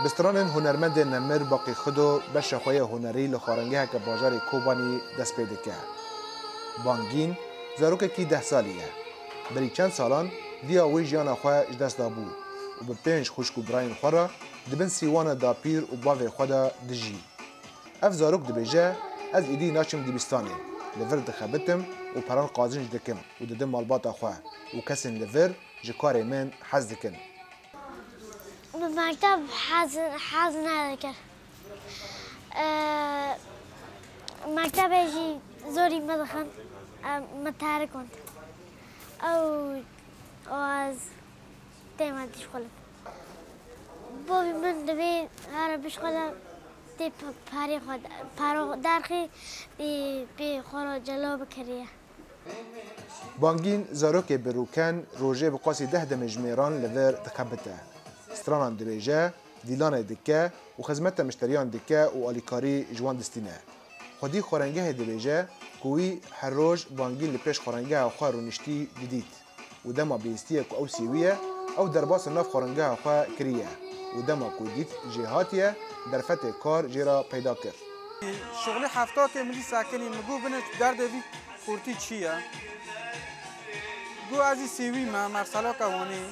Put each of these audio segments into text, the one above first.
بستران هنرمند نمر باقی خودو بش خوی هنری لخارنگه که بازار کوبانی دست پیدا کرد. بانگین زاروک کی 10 سالیه. بری چند سالان ویا وی جان خواه دست دابو و به 5 خوشک و براین خورا دبن سیوان دا پیر و باوی خدا دجی. اف زاروک دبیجه از ایدی ناشم دیبستانه لور دخبتم و پران قازنج دکم و ددم مالباتا خواه و کسین لور جکار من حز دکن. بمكتب حزن ذكر مكتب يجي زوري مدخن متحركون أو از تيما تشغل بوبي من دبي عرب بشغل دي باري خود بارو دارخي دي بي خورو جلو بكريه بانگین زاروک بروکن روژه بقاسی 10 دمجمیران لور دخبته. سترانان دبیجه، دیلان دکه و خدمت مشتریان دکه و آلیکاری جوان دستینه. خودی خورنگه دبیجه کوی هر روز بانگین لپیش خورنگه خواه رو نشتی دیدید و دما بیستیه که او سیویه او درباس ناف خورنگه خواه کریه و دما که دید جهاتیه در فتح کار جیرا پیدا کرد. شغلی هفته که ملی ساکنی مگو بنه درد وی خورتی چیه؟ گو ازی سیوی ما مرسلا کوانی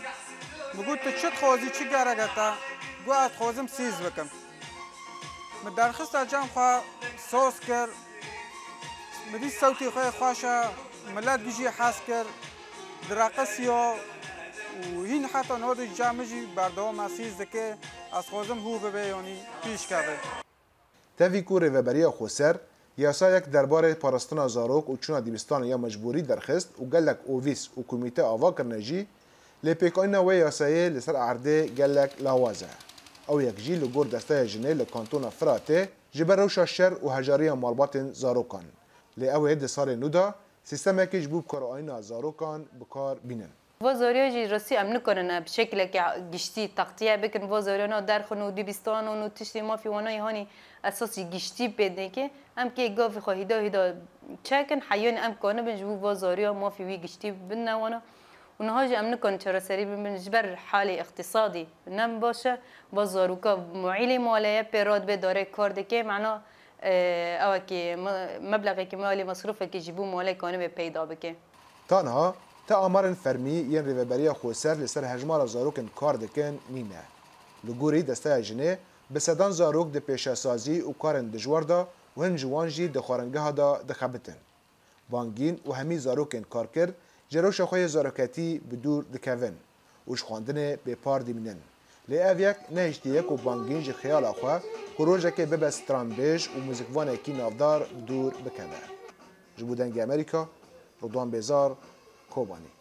مگو تو چت خوازی چی گرگتا گو از خوازم سیز بکم من درخست جام خواه سوس کر مدی صوتی خواه خواشا ملت بیجی حس کر درقصیا و هین حتی نود جامجی بردوام سیز دکه از خوازم هو ببه یعنی پیش کرده تاوی کو ریوبریا خوسر یاسا یک درباره پاراستنا زاروک و چونا دیبستان یا مجبوری درخست و گلک اوویس و کمیته آوا کرنجی لپیکاینا و یاسایه لسر عرده گلک لاوازه او یک جی لگور دسته جنه لکانتونا فراته جبر روشا شر و هجاری مالبات زاروکان لی او هد سال نودا سیستم اکیج بوب کار آینا زاروکان بکار بینن وزاریا جی راستی امن کنن به شکل که گشتی تقطیع بکن وزاریانا درخن و دیبستان و تشتی مافی وانای هانی اساسی گشتی بده که هم که گاف خواهیدا هیدا چکن حیان ام کنه بنجبو وزاریا مافی وی گشتی بنوانا اونها جا امن کن چرا سری بنجبر حال اقتصادی نم باشه وزاروکا معیل مالیه پیراد به داره کار دکه معنا او که مبلغی که مالی مصروفه که جبو مالی کنه به پیدا بکه تانها تا آمارن فرمی ین ریوبریا خوسر لسر هجمار زاروکن کار دکن نینه. لگوری دسته جنه به صدان زاروک ده پیشه سازی و کارن دجوار دا و هن جوانجی ده خارنگه دا دخبتن. بانگین و همی زاروکن کار کرد جروش خوی زاروکتی بدور دکوین وش خواندنه به پار دیمینن. لی اویک نهشتیک و بانگین جی خیال آخوا کروجه که ببستران بیش و موزیکوانه کی نافدار دور بکنه. جبودنگ امریکا رضوان بیزار کوبانی